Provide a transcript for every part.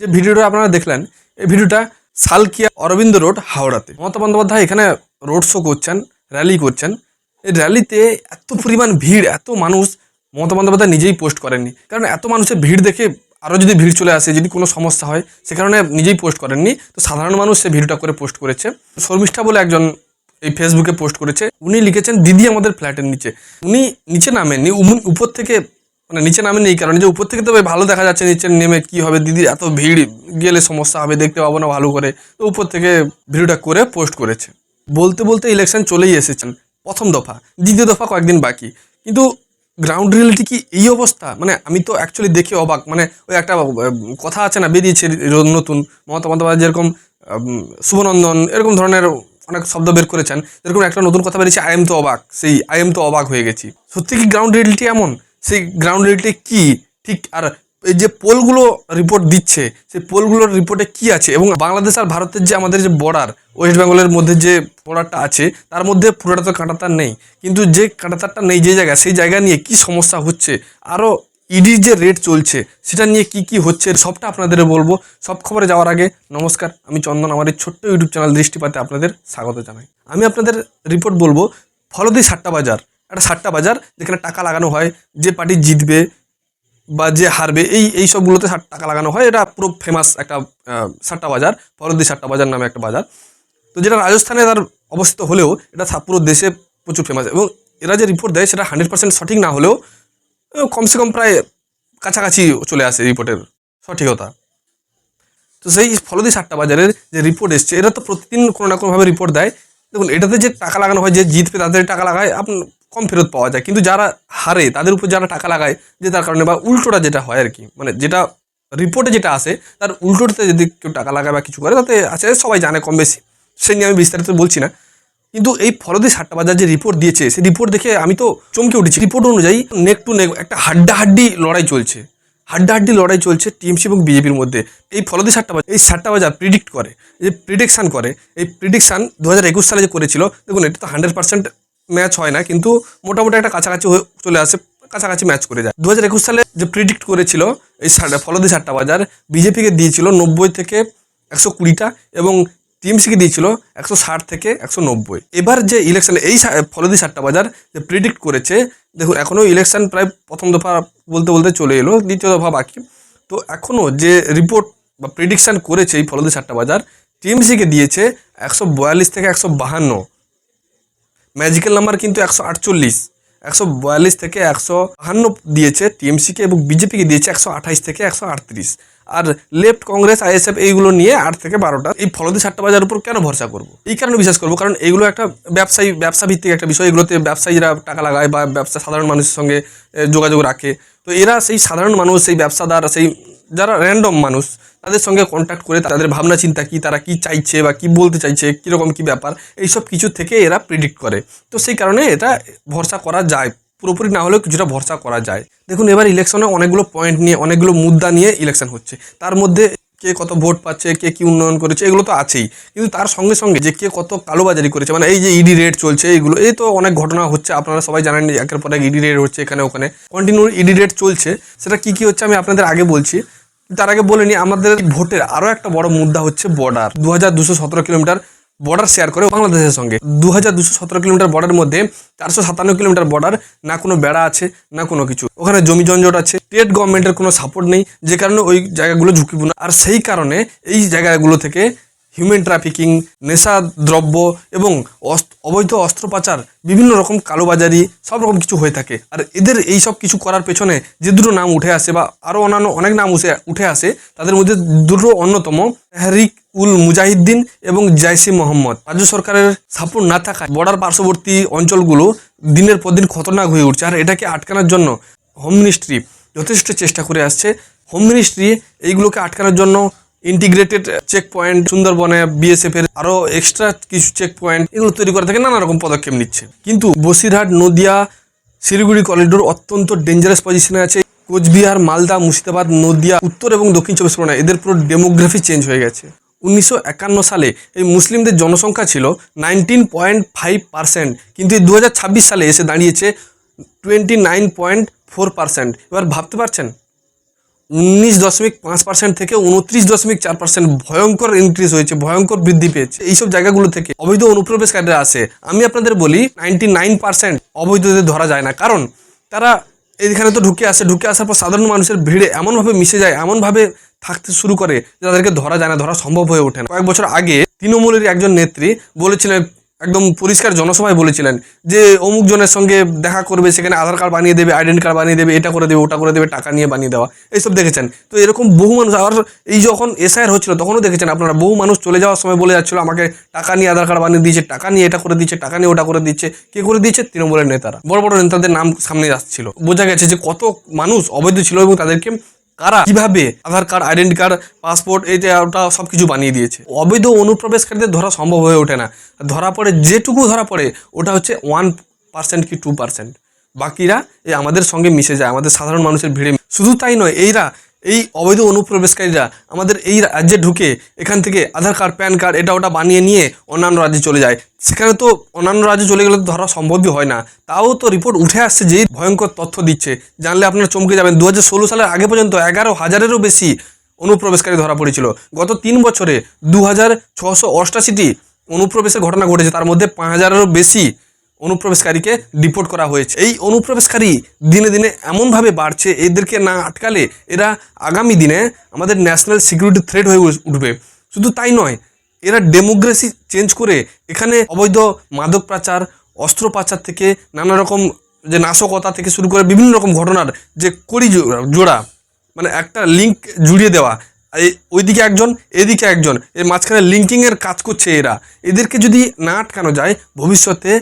যে ভিডিওটা আপনারা দেখলেন, এই ভিডিওটা সালকিয়া অরবিন্দ রোড, হাওড়াতে মমতা বন্দ্যোপাধ্যায় এখানে রোড শো করছেন, র্যালি করছেন। এই র্যালিতে এত পরিমাণ ভিড়, এত মানুষ, মমতা বন্দ্যোপাধ্যায় নিজেই পোস্ট করেননি, কারণ এত মানুষের ভিড় দেখে আরও যদি ভিড় চলে আসে, যদি কোনো সমস্যা হয়, সে কারণে নিজেই পোস্ট করেননি। তো সাধারণ মানুষ সে ভিডিওটা করে পোস্ট করেছে। শর্মিষ্ঠা বলে একজন এই ফেসবুকে পোস্ট করেছে, উনি লিখেছেন দিদি আমাদের ফ্ল্যাটের নিচে। উনি নিচে নামেননি, উপর থেকে, মানে নিচে নামেননি এই কারণে যে উপর থেকে তো ভালো দেখা যাচ্ছে, নিচে নেমে কি হবে, দিদির এত ভিড়, গেলে সমস্যা হবে, দেখতে পাবো না ভালো করে। তো উপর থেকে ভিডিওটা করে পোস্ট করেছে। বলতে বলতে ইলেকশন চলেই এসেছেন, প্রথম দফা, দ্বিতীয় দফা কয়েকদিন বাকি, কিন্তু গ্রাউন্ড রিয়েলিটি কি এই অবস্থা? মানে আমি তো অ্যাকচুয়ালি দেখে অবাক। মানে ওই একটা কথা আছে না, বেরিয়েছে নতুন, মমতা বন্দ্যোপাধ্যায় যেরকম শুভনন্দন এরকম ধরনের অনেক শব্দ বের করেছেন, যেরকম একটা নতুন কথা বেরিয়েছে, আই এম তো অবাক। সেই আই এম তো অবাক হয়ে গেছি। সত্যি কি গ্রাউন্ড রিয়েলিটি এমন? সেই গ্রাউন্ড রিয়েলিটি কি ঠিক? আর এই যে পোলগুলো রিপোর্ট দিচ্ছে, সেই পোলগুলোর রিপোর্টে কি আছে? এবং বাংলাদেশ আর ভারতের যে আমাদের যে বর্ডার, ওয়েস্ট বেঙ্গলের মধ্যে যে বর্ডারটা আছে, তার মধ্যে পুরোটা তো কাঁটাতার নেই, কিন্তু যে কাঁটাতারটা নেই যে জায়গা, সেই জায়গা নিয়ে কি সমস্যা হচ্ছে, আরও ইডির যে রেট চলছে সেটা নিয়ে কি কি হচ্ছে, সবটা আপনাদের বলবো। সব খবরে যাওয়ার আগে নমস্কার, আমি চন্দন, আমার এই ছোট্ট ইউটিউব চ্যানেল দৃষ্টিপাতে আপনাদের স্বাগত জানাই। আমি আপনাদের রিপোর্ট বলবো ফলদি সাট্টা বাজার, একটা সাট্টা বাজার যেখানে টাকা লাগানো হয়, যে পার্টি জিতবে বা যে হারবে, এই সবগুলোতে টাকা লাগানো হয়। এটা পুরো ফেমাস একটা সাট্টা বাজার, ফলদি সাট্টা বাজার নামে একটা বাজার। তো যেটা রাজস্থানে তার অবস্থিত হলেও এটা পুরো দেশে প্রচুর ফেমাস। এবং এরা যে রিপোর্ট দেয় সেটা 100% সঠিক না হলেও কমসে কম প্রায় কাছাকাছি চলে আসে রিপোর্টের সঠিকতা। তো সেই ফলদি সাট্টা বাজারের যে রিপোর্ট এসছে, এটা তো প্রতিদিন কোনো না কোনোভাবে রিপোর্ট দেয়। দেখুন, এটাতে যে টাকা লাগানো হয়, যে জিতবে তাদের টাকা লাগায় আপনার কম ফেরত পাওয়া যায়, কিন্তু যারা হারে তাদের উপর যারা টাকা লাগায়, যে তার কারণে বা উল্টোটা যেটা হয় আর কি, মানে যেটা রিপোর্টে যেটা আসে তার উল্টোটাতে যদি কেউ টাকা লাগায় বা কিছু করে, তাতে আছে সবাই জানে কম বেশি, সে নিয়ে আমি বিস্তারিত বলছি না। কিন্তু এই ফলদি সাট্টা বাজার যে রিপোর্ট দিয়েছে, সেই রিপোর্ট দেখে আমি তো চমকে উঠেছি। রিপোর্ট অনুযায়ী নেক টু নেক একটা হাড্ডাহাড্ডি লড়াই চলছে, হাড্ডাহাড্ডি লড়াই চলছে টিএমসি এবং বিজেপির মধ্যে। এই ফলদি সাট্টা বাজার, এই সাট্টা বাজার প্রিডিক্ট করে, যে প্রিডিকশান করে, এই প্রিডিকশান 2021 সালে যে করেছিল, দেখুন এটা তো 100% ম্যাচ হয় না, কিন্তু মোটামুটি একটা কাছাকাছি চলে আসে, কাছাকাছি ম্যাচ করে যায়। 2021 সালে যে প্রিডিক্ট করেছিল এই ফলদি সাট্টা বাজার, বিজেপিকে দিয়েছিল 90 থেকে 120টা এবং টিএমসিকে দিয়েছিল 160 থেকে 190। এবার যে ইলেকশনে এই ফলদি সাট্টা বাজার যে প্রিডিক্ট করেছে, দেখুন এখনও ইলেকশন প্রায় প্রথম দফা বলতে বলতে চলে এলো, দ্বিতীয় দফা বাকি। তো এখনও যে রিপোর্ট বা প্রিডিকশান করেছে এই ফলদি সাট্টা বাজার, টিএমসিকে দিয়েছে 142 থেকে 152, ম্যাজিক্যাল নাম্বার কিন্তু 148, 142 থেকে 152 দিয়েছে টিএমসিকে, এবং বিজেপিকে দিয়েছে 128 থেকে 138। আর লেফট, কংগ্রেস, আইএসএফ এইগুলো নিয়ে 8 থেকে 12টা। এই ফলদি সাট্টা বাজারের উপর কেন ভরসা করবো? এই কারণে বিশ্বাস করবো, কারণ এগুলো একটা ব্যবসা ভিত্তিক একটা বিষয়। এগুলোতে ব্যবসায়ীরা টাকা লাগায় বা ব্যবসা সাধারণ মানুষের সঙ্গে যোগাযোগ রাখে। তো এরা সেই সাধারণ মানুষ, সেই ব্যবসাদার, সেই যারা র্যান্ডম মানুষ, তাদের সঙ্গে কন্ট্যাক্ট করে তাদের ভাবনা চিন্তা কী, তারা কী চাইছে বা কী বলতে চাইছে, কীরকম কী ব্যাপার, এইসব কিছু থেকে এরা প্রিডিক্ট করে। তো সেই কারণে এটা ভরসা করা যায়, পুরোপুরি না হলেও কিছুটা ভরসা করা যায়। দেখুন, এবার ইলেকশনে অনেকগুলো পয়েন্ট নিয়ে, অনেকগুলো মুদ্রা নিয়ে ইলেকশন হচ্ছে। তার মধ্যে কে কত ভোট পাচ্ছে, কে কী উন্নয়ন করেছে, এগুলো তো আছেই, কিন্তু তার সঙ্গে সঙ্গে যে কে কত কালোবাজারি করেছে, মানে এই যে ইডি রেড চলছে, এইগুলো, এই তো অনেক ঘটনা হচ্ছে, আপনারা সবাই জানেন, একের পর এক ইডি রেড হচ্ছে, এখানে ওখানে কন্টিনিউ ইডি রেড চলছে। সেটা কী কী হচ্ছে আমি আপনাদের আগে বলছি। তার আগে বলে নিই, আমাদের ভোটের আরও একটা বড় মুদ্রা হচ্ছে বর্ডার। 2217 কিলোমিটার বর্ডার শেয়ার করে বাংলাদেশের সঙ্গে। 2217 কিলোমিটার বর্ডারের মধ্যে 457 কিলোমিটার বর্ডার, না কোনো বেড়া আছে না কোনো কিছু। ওখানে জমি জঞ্জট আছে, স্টেট গভর্নমেন্টের কোনো সাপোর্ট নেই, যে কারণে ওই জায়গাগুলো ঝুঁকিপূর্ণ। আর সেই কারণে এই জায়গাগুলো থেকে হিউম্যান ট্রাফিকিং, নেশা দ্রব্য এবং অবৈধ অস্ত্র পাচার, বিভিন্ন রকম কালোবাজারি, সব রকম কিছু হয়ে থাকে। আর এদের এই সব কিছু করার পেছনে যে দুটো নাম উঠে আসে, বা আরও অন্যান্য অনেক নাম উঠে আসে, তাদের মধ্যে দুটো অন্যতম তেহরিক উল মুজাহিদ্দিন এবং জৈশ-ই মোহাম্মদ। রাজ্য সরকারের সাপোর্ট না থাকায় বর্ডার পার্শ্ববর্তী অঞ্চলগুলো দিনের পর দিন খতরনাক হয়ে উঠছে। আর এটাকে আটকানোর জন্য হোম মিনিস্ট্রি যথেষ্ট চেষ্টা করে আসছে। হোম মিনিস্ট্রি এইগুলোকে আটকানোর জন্য ইন্টিগ্রেটেড চেক পয়েন্ট, সুন্দরবনে বিএসএফের আরও এক্সট্রা কিছু চেক পয়েন্ট, এগুলো তৈরি করা থেকে নানা রকম পদক্ষেপ নিচ্ছে। কিন্তু বসিরহাট, নদিয়া, শিলিগুড়ি করিডোর অত্যন্ত ডেঞ্জারাস পজিশনে আছে। কোচবিহার, মালদা, মুর্শিদাবাদ, নদিয়া, উত্তর এবং দক্ষিণ 24 পরগনা, এদের পুরো ডেমোগ্রাফি চেঞ্জ হয়ে গেছে। 1951 সালে এই মুসলিমদের জনসংখ্যা ছিল 19.5%, কিন্তু এই 2026 সালে এসে দাঁড়িয়েছে 29.4%। এবার ভাবতে পারছেন 19.5% থেকে 29.4% ভয়ঙ্কর ইনক্রিজ হয়েছে, ভয়ঙ্কর বৃদ্ধি পেয়েছে। এইসব জায়গাগুলো থেকে অবৈধ অনুপ্রবেশকারীরা আসে। আমি আপনাদের বলি 99% অবৈধদের ধরা যায় না, কারণ তারা এইখানে তো ঢুকে আসার পর সাধারণ মানুষের ভিড়ে এমনভাবে মিশে যায়, এমনভাবে থাকতে শুরু করে যে তাদেরকে ধরা যায় না, ধরা সম্ভব হয়ে ওঠে না। কয়েক বছর আগে তৃণমূলের একজন নেত্রী বলেছিলেন, একদম পরিষ্কার জনসভায় বলেছিলেন যে অমুক জনের সঙ্গে দেখা করবে, সেখানে আধার কার্ড বানিয়ে দেবে, আইডেন্টি কার্ড বানিয়ে দেবে, এটা করে দেবে, ওটা করে দেবে, টাকা নিয়ে বানিয়ে দেওয়া, এইসব দেখেছেন তো। এরকম বহু মানুষ, আর এই যখন এসআইআর হচ্ছিল তখনও দেখেছেন আপনারা, বহু মানুষ চলে যাওয়ার সময় বলে যাচ্ছিল আমাকে টাকা নিয়ে আধার কার্ড বানিয়ে দিয়েছে, টাকা নিয়ে এটা করে দিচ্ছে, টাকা নিয়ে ওটা করে দিচ্ছে। কে করে দিচ্ছে? তৃণমূলের নেতারা, বড় বড় নেতাদের নাম সামনে আসছিল। বোঝা গেছে যে কত মানুষ অবৈধ ছিল এবং তাদেরকে কারা কিভাবে আধার কার্ড, আইডেন্টি কার্ড, পাসপোর্ট, এইটা ওটা সবকিছু বানিয়ে দিয়েছে। অবৈধ অনুপ্রবেশকারীদের ধরা সম্ভব হয়ে ওঠে না। ধরা পড়ে, যেটুকু ধরা পড়ে ওটা হচ্ছে 1% কি 2%। বাকিরা এই আমাদের সঙ্গে মিশে যায়, আমাদের সাধারণ মানুষের ভিড়ে। শুধু তাই নয়, এই অবৈধ অনুপ্রবেশকারীরা আমাদের এই রাজ্যে ঢুকে এখান থেকে আধার কার্ড, প্যান কার্ড, এটা ওটা বানিয়ে নিয়ে অন্যান্য রাজ্যে চলে যায়। সেখানে তো অন্যান্য রাজ্যে চলে গেলে তো ধরা সম্ভবই হয় না। তাও তো রিপোর্ট উঠে আসছে, যেই ভয়ঙ্কর তথ্য দিচ্ছে, জানলে আপনারা চমকে যাবেন। 2016 সালের আগে পর্যন্ত 11,000-এরও বেশি অনুপ্রবেশকারী ধরা পড়েছিল। গত 3 বছরে 2,688টি অনুপ্রবেশের ঘটনা ঘটেছে, তার মধ্যে 5,000-এরও বেশি অনুপ্রবেশকারীকে ডিপোর্ট করা হয়েছে। এই অনুপ্রবেশকারী দিনে দিনে এমনভাবে বাড়ছে, এদেরকে না আটকালে এরা আগামী দিনে আমাদের ন্যাশনাল সিকিউরিটি থ্রেট হয়ে উঠবে। শুধু তাই নয়, এরা ডেমোক্রেসি চেঞ্জ করে এখানে অবৈধ মাদক পাচার, অস্ত্র পাচার থেকে নানা রকম যে নাশকতা থেকে শুরু করে বিভিন্ন রকম ঘটনার যে কড়ি জোড়া, মানে একটা লিঙ্ক জুড়িয়ে দেওয়া, এই ওইদিকে একজন, এদিকে একজন, এর মাঝখানে লিঙ্কিংয়ের কাজ করছে এরা। এদেরকে যদি না আটকানো যায়, ভবিষ্যতে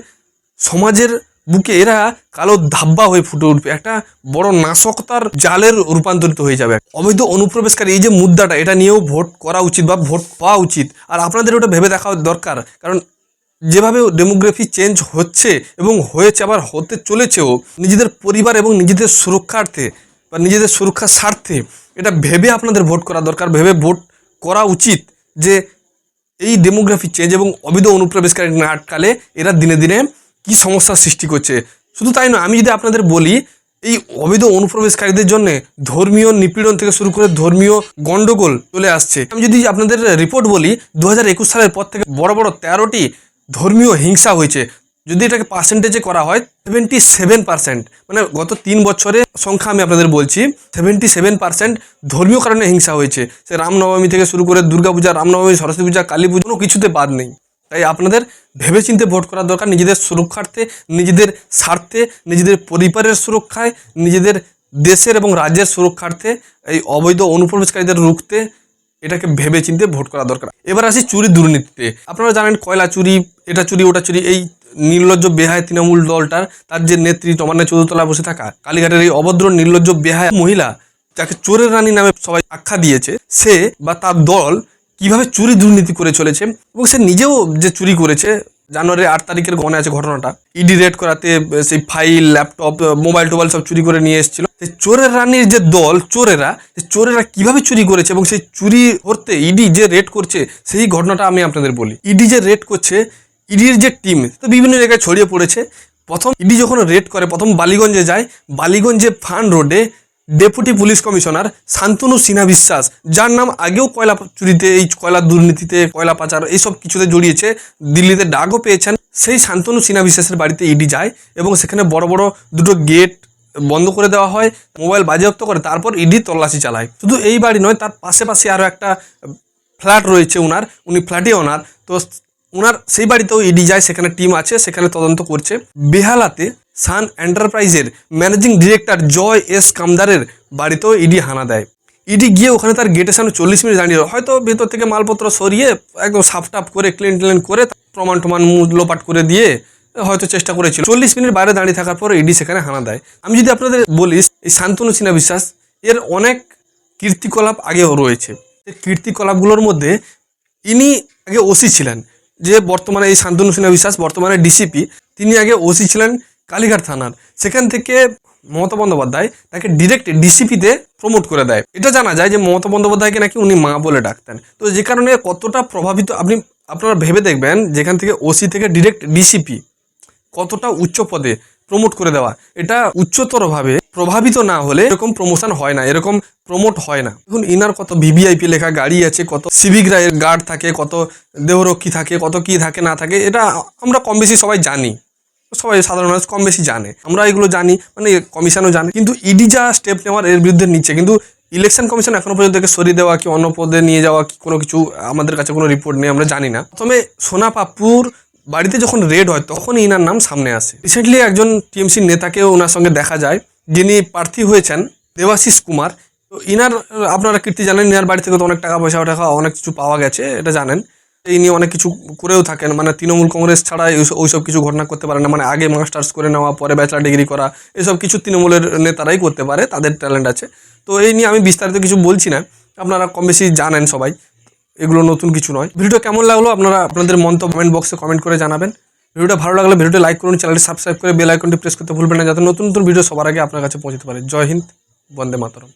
সমাজের বুকে এরা কালো ধাব্বা হয়ে ফুটে উঠবে, একটা বড় নাশকতার জালের রূপান্তরিত হয়ে যাবে। অবৈধ অনুপ্রবেশকারী এই যে মুদ্রাটা, এটা নিয়েও ভোট করা উচিত বা ভোট পাওয়া উচিত। আর আপনাদের ওটা ভেবে দেখা দরকার, কারণ যেভাবে ডেমোগ্রাফি চেঞ্জ হচ্ছে এবং হয়েছে, আবার হতে চলেছেও, নিজেদের পরিবার এবং নিজেদের সুরক্ষার্থে বা নিজেদের সুরক্ষার স্বার্থে এটা ভেবে আপনাদের ভোট করা দরকার, ভেবে ভোট করা উচিত যে এই ডেমোগ্রাফি চেঞ্জ এবং অবৈধ অনুপ্রবেশকারী না আটকালে এরা দিনে দিনে কি সমস্যার সৃষ্টি করছে। শুধু তাই নয়, আমি যদি আপনাদের বলি, এই অবৈধ অনুপ্রবেশকারীদের জন্য ধর্মীয় নিপীড়ন থেকে শুরু করে ধর্মীয় গন্ডগোল চলে আসছে। আমি যদি আপনাদের রিপোর্ট বলি, 2021 সালের পর থেকে বড় বড় 13টি ধর্মীয় হিংসা হয়েছে। যদি এটাকে পার্সেন্টেজে করা হয়, 77%, মানে গত 3 বছরের সংখ্যা আমি আপনাদের বলছি, 77% ধর্মীয় কারণে হিংসা হয়েছে। সে রামনবমী থেকে শুরু করে দুর্গাপূজা, রামনবমী, সরস্বতী পূজা, কালী পুজো, কোনো কিছুতে বাদ নেই। তাই আপনাদের ভেবেচিন্তে ভোট করা দরকার, নিজেদের সুরক্ষার্থে, নিজেদের স্বার্থে, নিজেদের পরিবারের সুরক্ষায়, নিজেদের দেশের এবং রাজ্যের সুরক্ষার্থে এই অবৈধ অনুপ্রবেশকারীদের রুখতে এটাকে ভেবেচিন্তে ভোট করা দরকার। এবার আসি চুরি দুর্নীতিতে। আপনারা জানেন কয়লা চুরি, এটা চুরি, ওটা চুরি, এই নির্লজ্জ বেহায় তৃণমূল দলটার, তার যে নেত্রী তমান্না চৌধুরীতলা বসে থাকা কালীঘাটের এই অভদ্র নির্লজ্জ বেহায় মহিলা, যাকে চোরের রানী নামে সবাই আখ্যা দিয়েছে, সে বা তার দল কিভাবে চুরি দুর্নীতি করে চলেছে এবং সে নিজেও যে চুরি করেছে। জানুয়ারি 8 তারিখের মনে আছে ঘটনাটা, ইডি রেড করাতে সেই ফাইল, ল্যাপটপ, মোবাইল টোবাইল সব চুরি করে নিয়ে এসেছিল। সেই চোরের রানীর যে দল, চোরেরা কিভাবে চুরি করেছে এবং সেই চুরি করতে ইডি যে রেড করছে, সেই ঘটনাটা আমি আপনাদের বলি। ইডি যে রেড করছে, ইডির যে টিম তো বিভিন্ন জায়গায় ছড়িয়ে পড়েছে। প্রথম ইডি যখন রেড করে, প্রথম বালিগঞ্জে যায়। বালিগঞ্জে ফান রোডে deputy police commissioner Shantanu Sinha বিশ্বাস, যার নাম আগেও কয়লা চুরিতে, এই কয়লা দুর্নীতিতে, কয়লা পাচার, এইসব কিছুতে জড়িয়েছে, দিল্লিতে ডাকও পেয়েছেন, সেই শান্তনু সিনহা বিশ্বাসের বাড়িতে ইডি যায় এবং সেখানে বড় বড় দুটো গেট বন্ধ করে দেওয়া হয়, মোবাইল বাজেয়াপ্ত করে, তারপর ইডি তল্লাশি চালায়। শুধু এই বাড়ি নয়, তার পাশে আরও একটা ফ্ল্যাট রয়েছে উনি ফ্ল্যাটে ওনার, তো ওনার সেই বাড়িতেও ইডি যায়, সেখানে টিম আছে, সেখানে তদন্ত করছে। বেহালাতে সান এন্টারপ্রাইজের ম্যানেজিং ডিরেক্টর জয় এস কামদারের বাড়িতেও ইডি হানা দেয়। ইডি গিয়ে ওখানে তার গেটের সামনে 40 মিনিট দাঁড়িয়ে, হয়তো ভেতর থেকে মালপত্র সরিয়ে একদম সাফ টাফ করে ক্লিন করে প্রমাণ লোপাট করে দিয়ে হয়তো চেষ্টা করেছিল। 40 মিনিট বাইরে দাঁড়িয়ে থাকার পর ইডি সেখানে হানা দেয়। আমি যদি আপনাদের বলি, এই শান্তনু সিনহা বিশ্বাস এর অনেক কীর্তিকলাপ আগেও রয়েছে। এই কীর্তিকলাপগুলোর মধ্যে ইনি আগে ওসি ছিলেন, যে বর্তমানে এই শান্তনু সিনহা বিশ্বাস বর্তমানে ডিসিপি, তিনি আগে ওসি ছিলেন কালীঘাট থানার। সেখান থেকে মমতা বন্দ্যোপাধ্যায় তাকে ডিরেক্ট ডিসিপিতে প্রমোট করে দেয়। এটা জানা যায় যে মমতা বন্দ্যোপাধ্যায়কে নাকি উনি মা বলে ডাকতেন। তো যে কারণে কতটা প্রভাবিত আপনারা ভেবে দেখবেন, যেখান থেকে ওসি থেকে ডিরেক্ট ডিসিপি, কতটা উচ্চ পদে প্রমোট করে দেওয়া, এটা উচ্চতরভাবে প্রভাবিত না হলে এরকম প্রমোশন হয় না, এরকম প্রমোট হয় না। এখন ইনার কত ভিভিআইপি লেখা গাড়ি আছে, কত সিভিক গার্ড থাকে, কত দেহরক্ষী থাকে, কত কি থাকে না থাকে, এটা আমরা কম বেশি সবাই জানি, সবাই সাধারণ মানুষ কম বেশি জানে, আমরা এগুলো জানি, মানে কমিশনও জানে। কিন্তু ইডি যা স্টেপ নেওয়ার এর বিরুদ্ধে নিচ্ছে, কিন্তু ইলেকশন কমিশন এখনো পর্যন্ত একে সরিয়ে দেওয়া কি অন্য পদে নিয়ে যাওয়া কি কোনো কিছু আমাদের কাছে কোনো রিপোর্ট নেই, আমরা জানি না। প্রথমে সোনা পাপ্পুর বাড়িতে যখন রেড হয় তখনই ইনার নাম সামনে আসে। রিসেন্টলি একজন টিএমসির নেতাকেও ওনার সঙ্গে দেখা যায়, যিনি প্রার্থী হয়েছেন দেবাশিস কুমার। তো ইনার আপনারা কীর্তি জানেন, ইনার বাড়ি থেকে তো অনেক টাকা পয়সা অনেক কিছু পাওয়া গেছে, এটা জানেন। ইনি অনেক কিছু করেও থাকেন, মানে তৃণমূল কংগ্রেস ছাড়া ওইসব কিছু ঘটনা করতে পারে না, মানে আগে মাস্টার্স করে নেওয়া, পরে ব্যাচেলার ডিগ্রি করা, এসব কিছু তৃণমূলের নেতারাই করতে পারে, তাদের ট্যালেন্ট আছে। তো এই নিয়ে আমি বিস্তারিত কিছু বলছি না, আপনারা কম বেশি জানেন সবাই, এগুলো নতুন কিছু নয়। ভিডিওটা কেমন লাগলো আপনারা আপনাদের মন্তব্য কমেন্ট বক্সে কমেন্ট করে জানাবেন। ভিডিওটা ভালো লাগলে ভিডিওটা লাইক করুন, চ্যানেলটি সাবস্ক্রাইব করে বেল আইকনটি প্রেস করতে ভুলবেন না, যাতে নতুন নতুন ভিডিও সবার আগে আপনার কাছে পৌঁছতে পারে। জয় হিন্দ, বন্দে মাতরম।